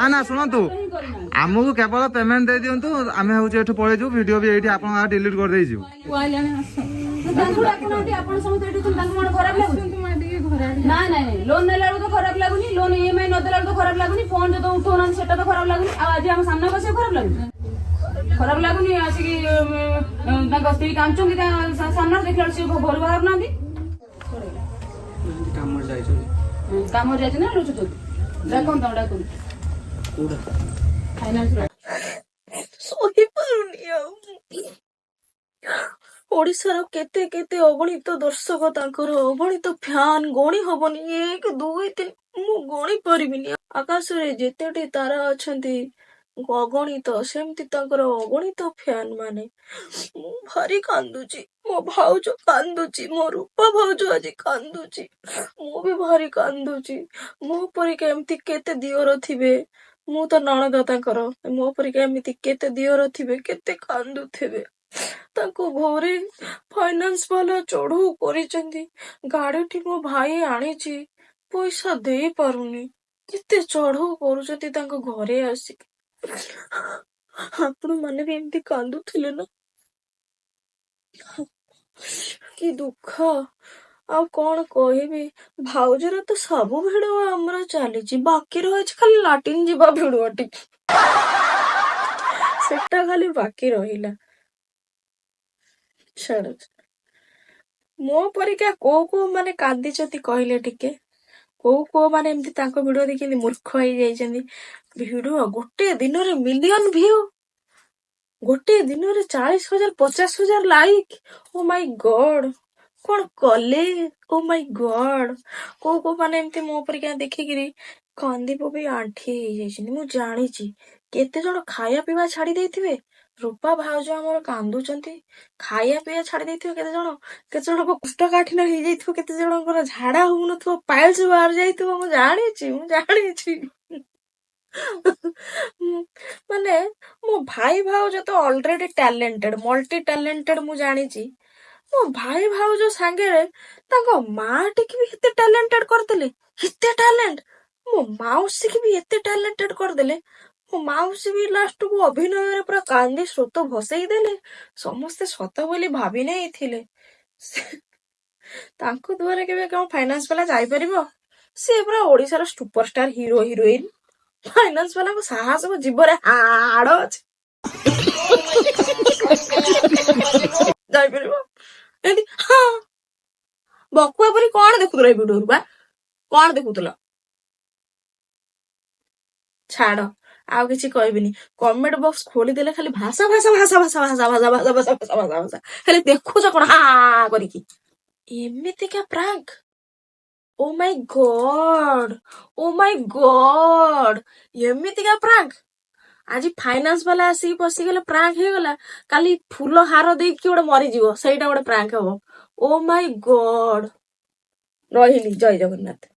ना ना शुणु आमको केवल पेमेंट दे दिंतु आम हूँ पलैजु वीडियो भी ये आप डिलीट कर देजु लोन नेला तो खराब लगुनी लोन ईएमआई न देला तो खराब लगुनी फोन जो उठौना सेटा तो खराब लगुनी आज हम सामने बसे खराब लगुनी खराब लगुनी आसिकी स्त्री कांचुंगी सामने देखला से घर बाहर ना काम जाइछ ना लुचु डाकन तो डाकन कोडा फाइनांस सही पारुनी ओडिशार केते केते अगणित दर्शक तांकर अगणित फैन गणी हबनी 1 2 3 मु गणी परिबिनी आकाश रे जेतेटी तारा अछंती अगणित सेमती तांकर अगणित फैन माने मु भारी कांदुची मो भाउज कांदुची मो रूपा भाउज आज कांदुची मु भी भारी कांदुची मो परी केमती केते दियोर थिबे मु तो नणद तांकर मो परी केमती केते दियोर थिबे केते कांदुथिबे ताको घरे फाइनांस वाला चढ़ऊ करिसेंती गाड़ी मो भाई आनीची पैसा दे पारुनी केते चढ़ऊ करूचंती ताको घरे आसी आपण माने भी एमती कांदुथिले ना कि दुख आ कौन कहबी भाउजर तो सब भिडियो आमर चली बाकी रही खाली लाटिन जीवा भिडियोटी सेटा खाली बाकी रहिला छाड़ मो परिका को माने कांदी कहले टिके को माने एमती तांको वीडियो देखि मूर्ख हो जाइछन्ती वीडियो गोटे दिन रे मिलियन व्यू गोटे दिन रे 40,000 50,000 लाइक ओ माय गॉड कौन कले ओ माय गॉड को माने एमती मो परिका देखिकिरी कांदी भी आंठी हो जाइछन्ती मु जानिछि केते जण खाया पीवा छाड़ी देथिबे रूपा भाउज हमर कांदुचंती खाया पिया छाड़ी देथिबे केते जण को कुष्ठकाठिन्य हो जाइथिबो केते जणकर झाड़ा होउनथबो पाइल्स बाहर जाइथिबो मु जानिछि माने मो भाई भाउज तो ऑलरेडी टैलेंटेड मल्टी टैलेंटेड मु जानिछि मो भाई भाउज सांगे ताको मां टिक भी एते टैलेंटेड करदेले एते टैलेंट मो माउसी की भी एते टैलेंटेड करदेले मो माउसी भी लास्ट को अभिनय पूरा कांदी स्रोत भसई देले समस्ते सत बोली भाभी नहीं थिले तांको द्वारा केबे कौन फाइनांस वाला जाई परिबो से पूरा Odisha superstar hero heroine finance वाला को साहस को जीवरे हाड़ अछि जाई परिबो एदी हां बकुआ परी कोन देखुतला वीडियो रुबा कोन देखुतला छाड़ आउ किसी कहबिनी कमेंट बॉक्स खोली देले खाली भाषा भाषा भाषा भाषा भाषा भाषा भाषा भाषा भाषा भाषा भाषा खाली देखुछ कोन हा करिकी एमिति का प्रैंक ओ माय गॉड एमिति का प्रैंक आज फाइनांस वाला आसी पसी गेले प्रैंक हे गला काली फूल हार देई कि ओडे मरि जीवो सेटा ओडे प्रैंक हबो ओ माय गॉड रहिली जय जगन्नाथ।